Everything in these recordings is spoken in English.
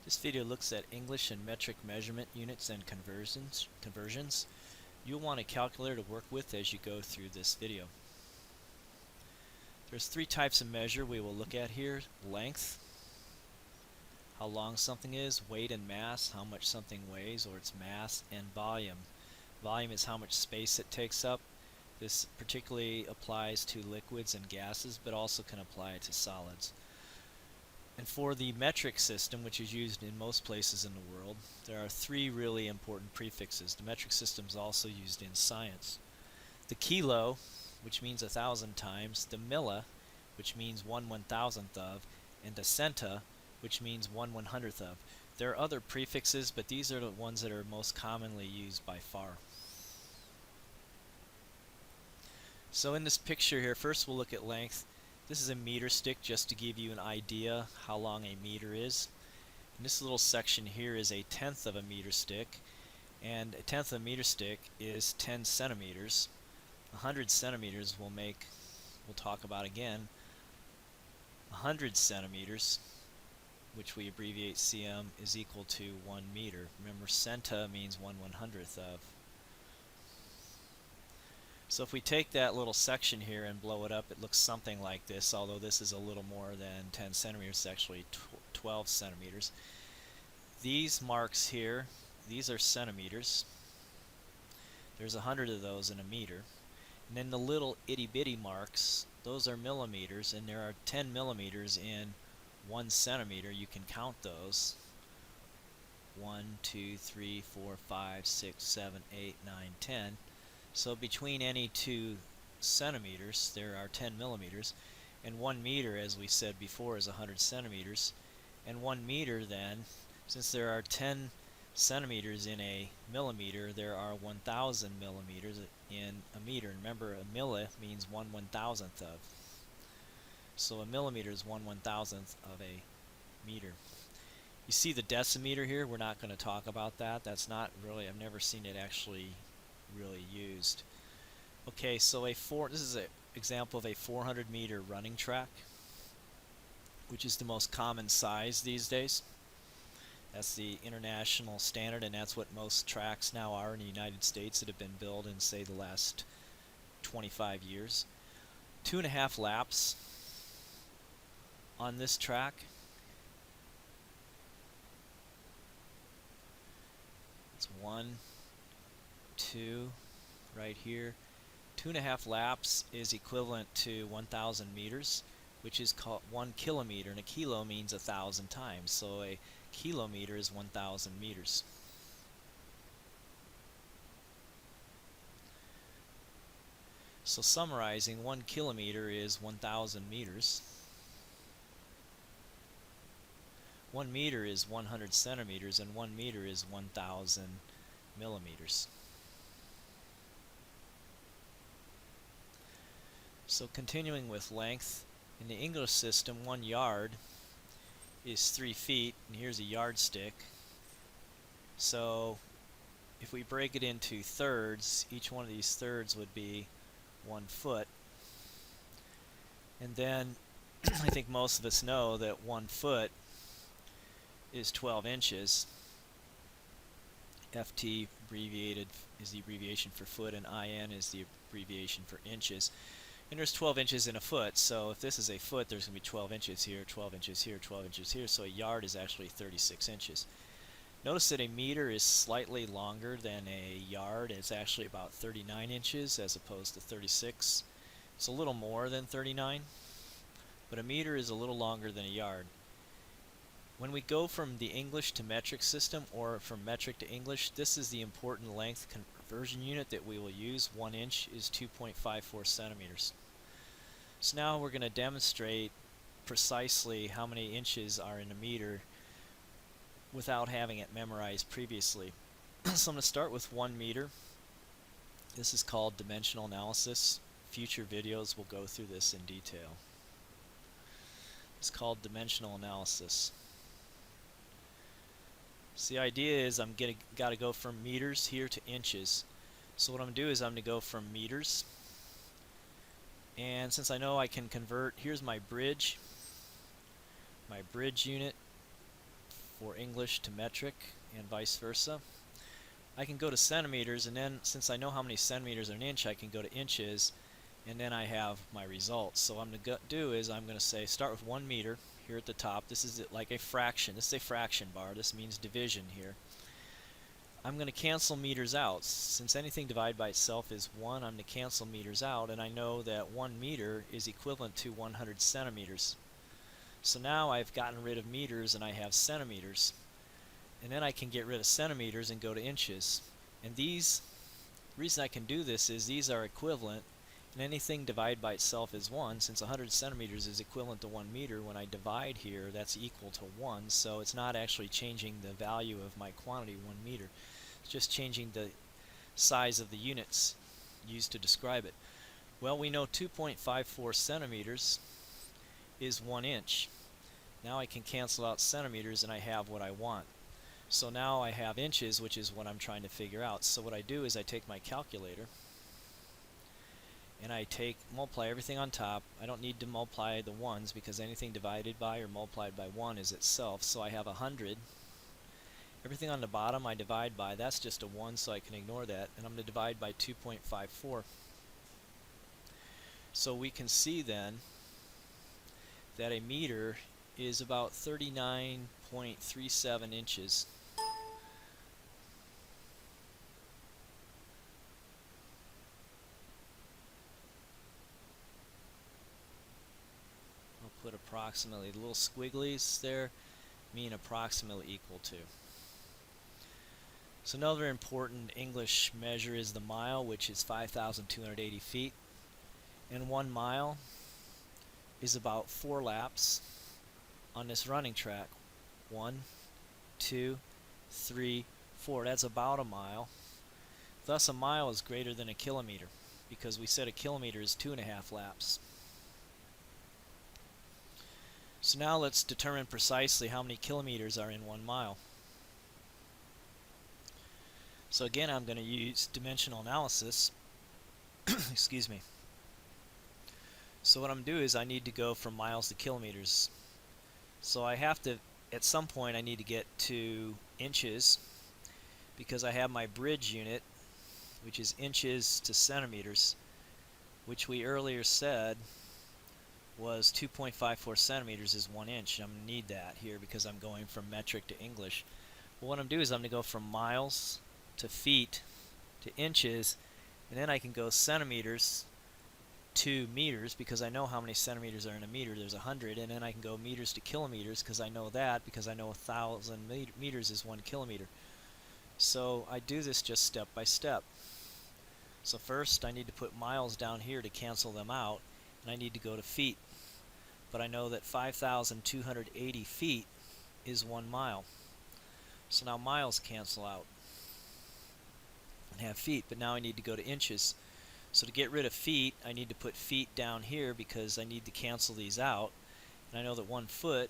This video looks at English and metric measurement units and conversions. You'll want a calculator to work with as you go through this video. There's three types of measure we will look at here: length, how long something is; weight and mass, how much something weighs or its mass; and volume. Volume is how much space it takes up. This particularly applies to liquids and gases, but also can apply to solids. And for the metric system, which is used in most places in the world, there are three really important prefixes. The metric system is also used in science: the kilo, which means 1,000 times; the milli, which means 1/1000th of; and the centa, which means 1/100th of. There are other prefixes, but these are the ones that are most commonly used by far. So in this picture here, first we'll look at length. This is a meter stick, just to give you an idea how long a meter is. And this little section here is a tenth of a meter stick, and a tenth of a meter stick is 10 centimeters. 100 centimeters we'll talk about again. 100 centimeters, which we abbreviate cm, is equal to 1 meter. Remember, centa means 1/100th of. So if we take that little section here and blow it up, it looks something like this, although this is a little more than 10 centimeters. It's actually 12 centimeters. These marks here, these are centimeters. There's 100 of those in a meter. And then the little itty-bitty marks, those are millimeters, and there are 10 millimeters in 1 centimeter. You can count those. 1, 2, 3, 4, 5, 6, 7, 8, 9, 10. So between any 2 centimeters, there are 10 millimeters, and 1 meter, as we said before, is 100 centimeters. And 1 meter, then, since there are 10 centimeters in a millimeter, there are 1,000 millimeters in a meter. Remember, a milli means 1/1000th of. So a millimeter is 1/1000th of a meter. You see the decimeter here? We're not going to talk about that. That's not really, I've never seen it actually really used. Okay, so this is an example of a 400-meter running track, which is the most common size these days. That's the international standard, and that's what most tracks now are in the United States that have been built in, say, the last 25 years. 2.5 laps on this track. It's 1, 2, right here. 2.5 laps is equivalent to 1,000 meters, which is called 1 kilometer, and a kilo means 1,000 times. So a kilometer is 1,000 meters. So summarizing, 1 kilometer is 1,000 meters. 1 meter is 100 centimeters, and 1 meter is 1,000 millimeters. So continuing with length, in the English system, 1 yard is 3 feet, and here's a yardstick. So if we break it into thirds, each one of these thirds would be 1 foot. And then I think most of us know that 1 foot is 12 inches. FT abbreviated is the abbreviation for foot, and IN is the abbreviation for inches. And there's 12 inches in a foot, so if this is a foot, there's going to be 12 inches here, 12 inches here, 12 inches here, so a yard is actually 36 inches. Notice that a meter is slightly longer than a yard. It's actually about 39 inches as opposed to 36. It's a little more than 39, but a meter is a little longer than a yard. When we go from the English to metric system, or from metric to English, this is the important length conversion unit that we will use. 1 inch is 2.54 centimeters. So now we're going to demonstrate precisely how many inches are in a meter without having it memorized previously. So I'm going to start with 1 meter. This is called dimensional analysis. Future videos will go through this in detail. It's called dimensional analysis. So the idea is I'm got to go from meters here to inches. So what I'm going to do is I'm going to go from meters, and since I know I can convert, here's my bridge unit for English to metric and vice versa. I can go to centimeters, and then since I know how many centimeters are an inch, I can go to inches, and then I have my results. So what I'm going to do is I'm going to say start with 1 meter here at the top. This is like a fraction. This is a fraction bar. This means division here. I'm going to cancel meters out. Since anything divided by itself is 1, I'm going to cancel meters out, and I know that 1 meter is equivalent to 100 centimeters. So now I've gotten rid of meters and I have centimeters. And then I can get rid of centimeters and go to inches. And the reason I can do this is these are equivalent, and anything divided by itself is 1. Since 100 centimeters is equivalent to 1 meter, when I divide here, that's equal to 1. So it's not actually changing the value of my quantity, 1 meter. It's just changing the size of the units used to describe it. Well, we know 2.54 centimeters is 1 inch. Now I can cancel out centimeters and I have what I want. So now I have inches, which is what I'm trying to figure out. So what I do is I take my calculator and I multiply everything on top. I don't need to multiply the ones because anything divided by or multiplied by 1 is itself. So I have 100. Everything on the bottom I divide by. That's just a 1, so I can ignore that. And I'm going to divide by 2.54. So we can see then that a meter is about 39.37 inches. I'll put approximately. The little squigglies there mean approximately equal to. So another important English measure is the mile, which is 5,280 feet. And 1 mile is about 4 laps on this running track. 1, 2, 3, 4. That's about a mile. Thus a mile is greater than a kilometer, because we said a kilometer is 2.5 laps. So now let's determine precisely how many kilometers are in 1 mile. So again, I'm going to use dimensional analysis. Excuse me. So what I'm going to do is I need to go from miles to kilometers. So I have to, at some point I need to get to inches, because I have my bridge unit, which is inches to centimeters, which we earlier said was 2.54 centimeters is 1 inch. I'm going to need that here because I'm going from metric to English. Well, what I'm going to do is I'm going to go from miles to feet to inches, and then I can go centimeters to meters because I know how many centimeters are in a meter. There's 100, and then I can go meters to kilometers because I know that, because I know 1,000 meters is 1 kilometer. So I do this just step by step. So first I need to put miles down here to cancel them out, and I need to go to feet. But I know that 5,280 feet is 1 mile. So now miles cancel out and have feet, but now I need to go to inches. So to get rid of feet, I need to put feet down here because I need to cancel these out. And I know that 1 foot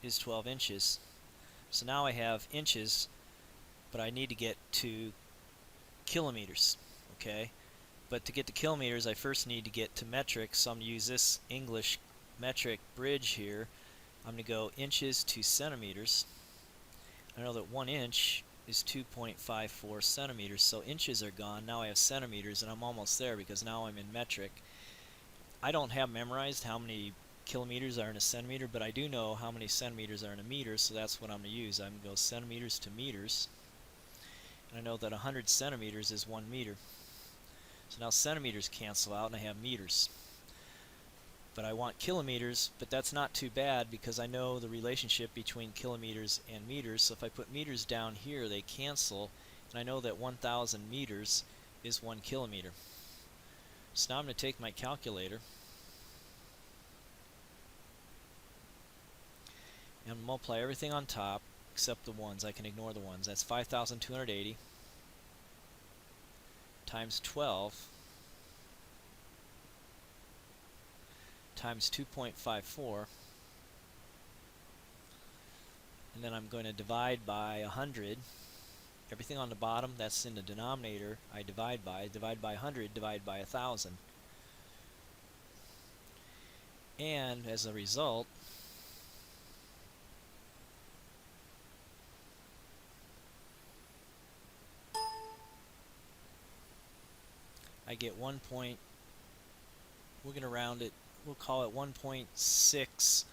is 12 inches. So now I have inches, but I need to get to kilometers. Okay? But to get to kilometers, I first need to get to metric, so I'm going to use this English metric bridge here. I'm going to go inches to centimeters. I know that 1 inch is 2.54 centimeters, so inches are gone. Now I have centimeters, and I'm almost there because now I'm in metric. I don't have memorized how many kilometers are in a centimeter, but I do know how many centimeters are in a meter, so that's what I'm going to use. I'm going to go centimeters to meters, and I know that 100 centimeters is 1 meter. So now centimeters cancel out, and I have meters. But I want kilometers, but that's not too bad because I know the relationship between kilometers and meters. So if I put meters down here, they cancel, and I know that 1,000 meters is 1 kilometer. So now I'm going to take my calculator and multiply everything on top except the ones. I can ignore the ones. That's 5,280 times 12 times 2.54, and then I'm going to divide by 100. Everything on the bottom that's in the denominator I divide by 100, divide by 1,000. And as a result, I get 1 point, we're going to round it, we'll call it 1.6,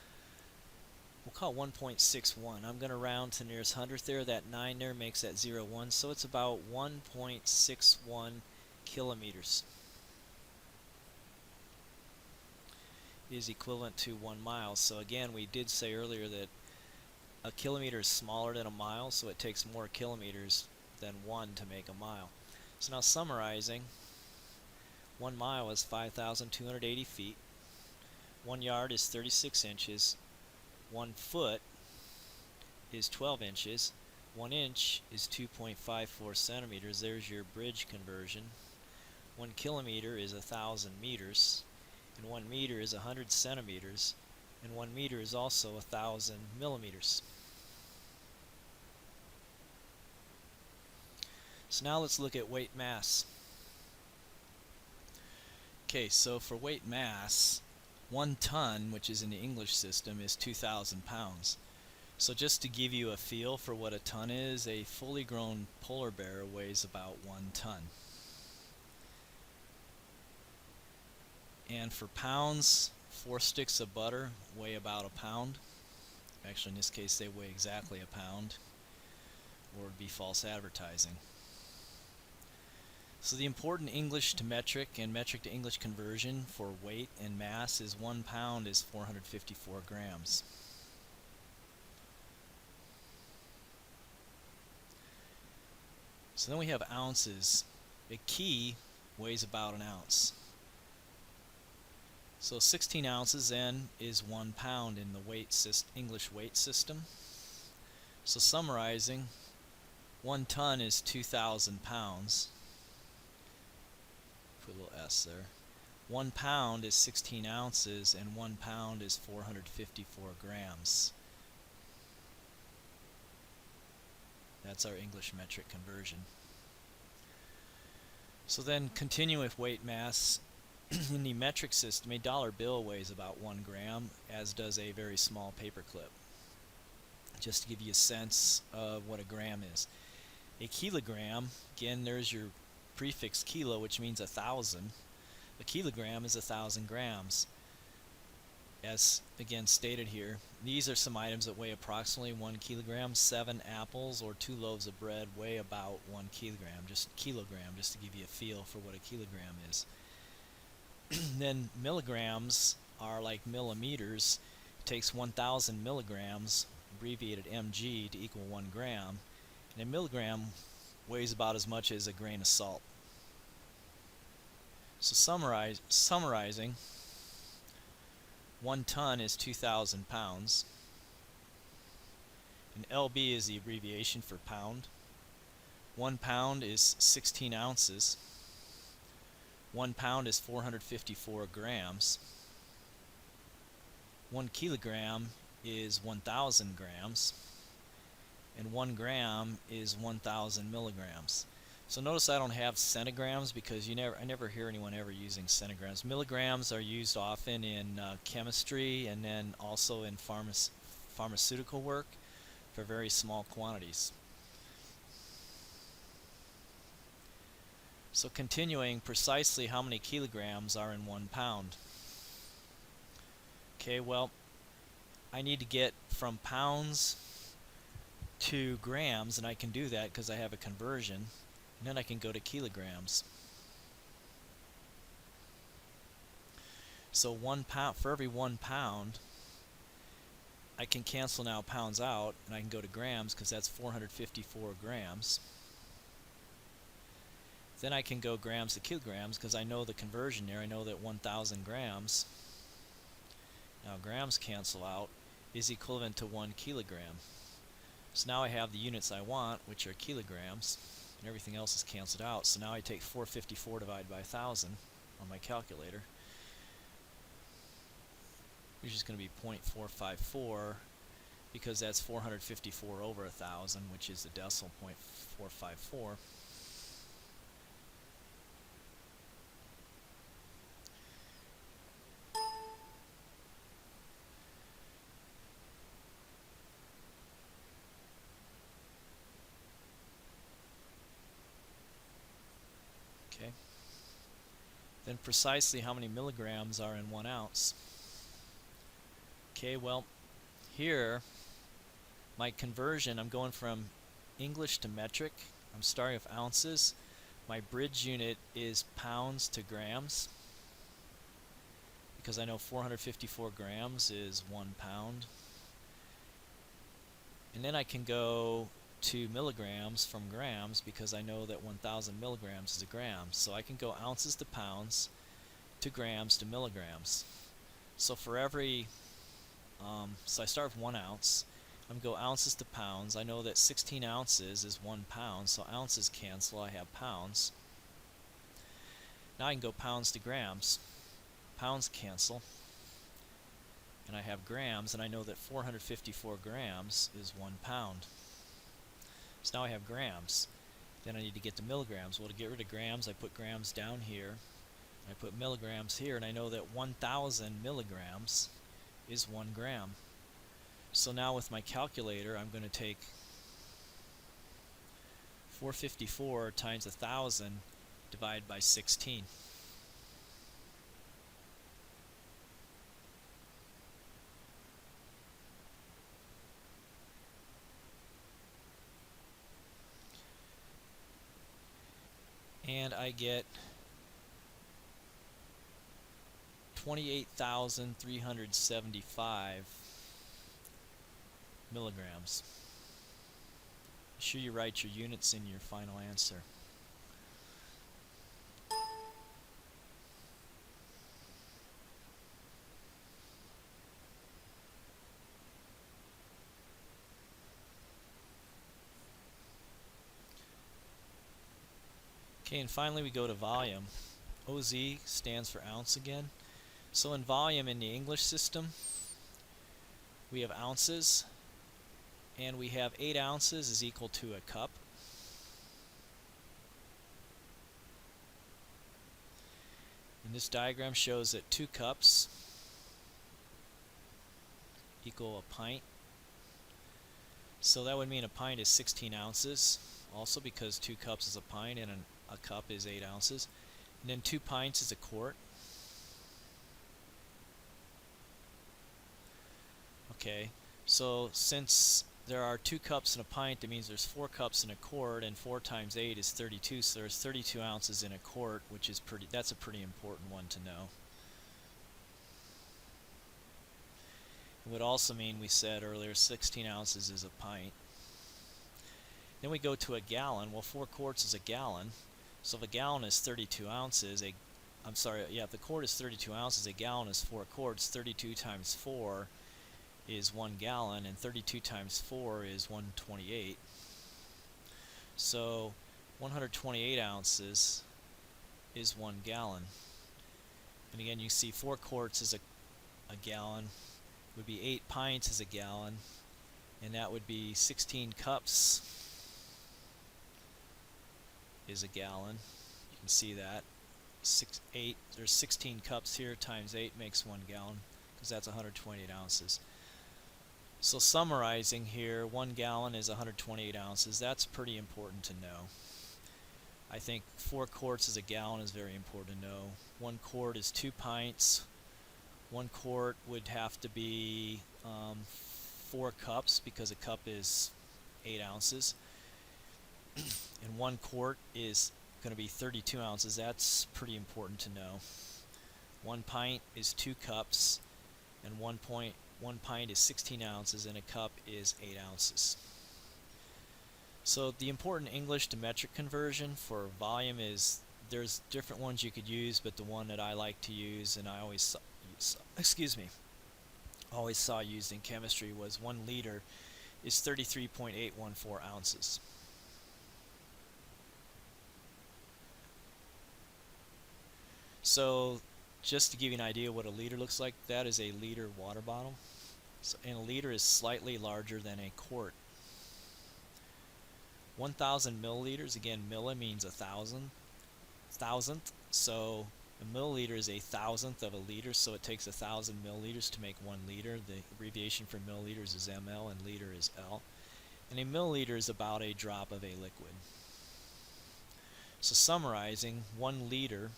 we'll call it 1.61. I'm going to round to the nearest hundredth there. That 9 there makes that 0.1, so it's about 1.61 kilometers. Is equivalent to 1 mile. So again, we did say earlier that a kilometer is smaller than a mile, so it takes more kilometers than 1 to make a mile. So now summarizing, 1 mile is 5,280 feet, 1 yard is 36 inches, 1 foot is 12 inches, 1 inch is 2.54 centimeters. There's your bridge conversion. 1 kilometer is 1,000 meters, and 1 meter is 100 centimeters, and 1 meter is also 1,000 millimeters. So now let's look at weight mass. Okay, so for weight mass, 1 ton, which is in the English system, is 2,000 pounds. So just to give you a feel for what a ton is, a fully grown polar bear weighs about 1 ton. And for pounds, 4 sticks of butter weigh about a pound. Actually, in this case, they weigh exactly a pound, or it would be false advertising. So the important English to metric and metric to English conversion for weight and mass is 1 pound is 454 grams. So then we have ounces. A key weighs about an ounce. So 16 ounces then is 1 pound in the English weight system. So summarizing, 1 ton is 2,000 pounds. Put a little S there. 1 pound is 16 ounces, and 1 pound is 454 grams. That's our English metric conversion. So then continue with weight mass. In the metric system, a dollar bill weighs about 1 gram, as does a very small paper clip. Just to give you a sense of what a gram is. A kilogram, again, there's your prefix kilo, which means 1,000. A kilogram is 1,000 grams. As again stated here, these are some items that weigh approximately 1 kilogram. 7 apples or 2 loaves of bread weigh about 1 kilogram, just to give you a feel for what a kilogram is. Then milligrams are like millimeters. It takes 1,000 milligrams, abbreviated mg, to equal 1 gram. And a milligram weighs about as much as a grain of salt. So summarizing, 1 ton is 2,000 pounds. And LB is the abbreviation for pound. 1 pound is 16 ounces. 1 pound is 454 grams. 1 kilogram is 1,000 grams. And 1 gram is 1,000 milligrams. So notice I don't have centigrams because I never hear anyone ever using centigrams. Milligrams are used often in chemistry and then also in pharmaceutical work for very small quantities. So continuing, precisely how many kilograms are in 1 pound? Okay, well, I need to get from pounds to grams, and I can do that because I have a conversion, and then I can go to kilograms. So 1 pound, for every 1 pound, I can cancel now pounds out, and I can go to grams because that's 454 grams. Then I can go grams to kilograms because I know the conversion there. I know that 1,000 grams, now grams cancel out, is equivalent to 1 kilogram. So now I have the units I want, which are kilograms, and everything else is canceled out. So now I take 454 divided by 1,000 on my calculator, which is going to be 0.454, because that's 454 over 1,000, which is the decimal 0.454. Okay. then precisely how many milligrams are in 1 ounce? Okay, well, here, my conversion, I'm going from English to metric. I'm starting with ounces. My bridge unit is pounds to grams, because I know 454 grams is 1 pound. And then I can go to milligrams from grams, because I know that 1,000 milligrams is a gram. So I can go ounces to pounds to grams to milligrams. So for every, so I start with 1 ounce. I'm going to go ounces to pounds. I know that 16 ounces is 1 pound, so ounces cancel, I have pounds. Now I can go pounds to grams. Pounds cancel, and I have grams, and I know that 454 grams is 1 pound. So now I have grams. Then I need to get to milligrams. Well, to get rid of grams, I put grams down here. I put milligrams here, and I know that 1,000 milligrams is 1 gram. So now with my calculator, I'm going to take 454 times 1,000 divided by 16. And I get 28,375 milligrams. Be sure you write your units in your final answer. Okay, and finally we go to volume. OZ stands for ounce again. So in volume in the English system, we have ounces, and we have 8 ounces is equal to a cup. And this diagram shows that 2 cups equal a pint. So that would mean a pint is 16 ounces, also because 2 cups is a pint and a cup is 8 ounces. And then 2 pints is a quart. Okay, so since there are 2 cups in a pint, that means there's 4 cups in a quart, and 4 times 8 is 32, so there's 32 ounces in a quart, which is that's a pretty important one to know. It would also mean, we said earlier, 16 ounces is a pint. Then we go to a gallon. Well, 4 quarts is a gallon, so if a gallon is 32 ounces, if the quart is 32 ounces, a gallon is 4 quarts. 32 times 4 is 1 gallon, and 32 times 4 is 128. So 128 ounces is 1 gallon. And again, you see 4 quarts is a gallon, would be 8 pints is a gallon, and that would be 16 cups is a gallon. You can see that. There's 16 cups here, times 8 makes 1 gallon, because that's 128 ounces. So summarizing here, 1 gallon is 128 ounces. That's pretty important to know. I think 4 quarts is a gallon is very important to know. 1 quart is 2 pints. 1 quart would have to be 4 cups, because a cup is 8 ounces. And 1 quart is going to be 32 ounces. That's pretty important to know. 1 pint is 2 cups, and 1 pint is 16 ounces, and a cup is 8 ounces. So the important English to metric conversion for volume is, there's different ones you could use, but the one that I like to use, and I always saw used in chemistry, was 1 liter is 33.814 ounces. So just to give you an idea what a liter looks like, that is a liter water bottle. So, and a liter is slightly larger than a quart. 1,000 milliliters, again, milli means 1,000, thousandth, so a milliliter is a thousandth of a liter, so it takes 1,000 milliliters to make 1 liter. The abbreviation for milliliters is ml, and liter is L. And a milliliter is about a drop of a liquid. So summarizing, 1 liter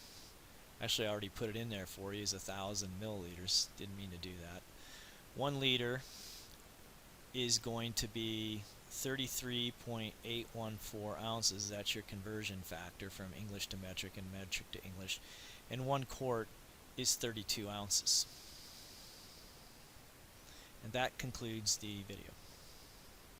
Actually, I already put it in there for you, is 1,000 milliliters. Didn't mean to do that. 1 liter is going to be 33.814 ounces. That's your conversion factor from English to metric and metric to English. And 1 quart is 32 ounces. And that concludes the video.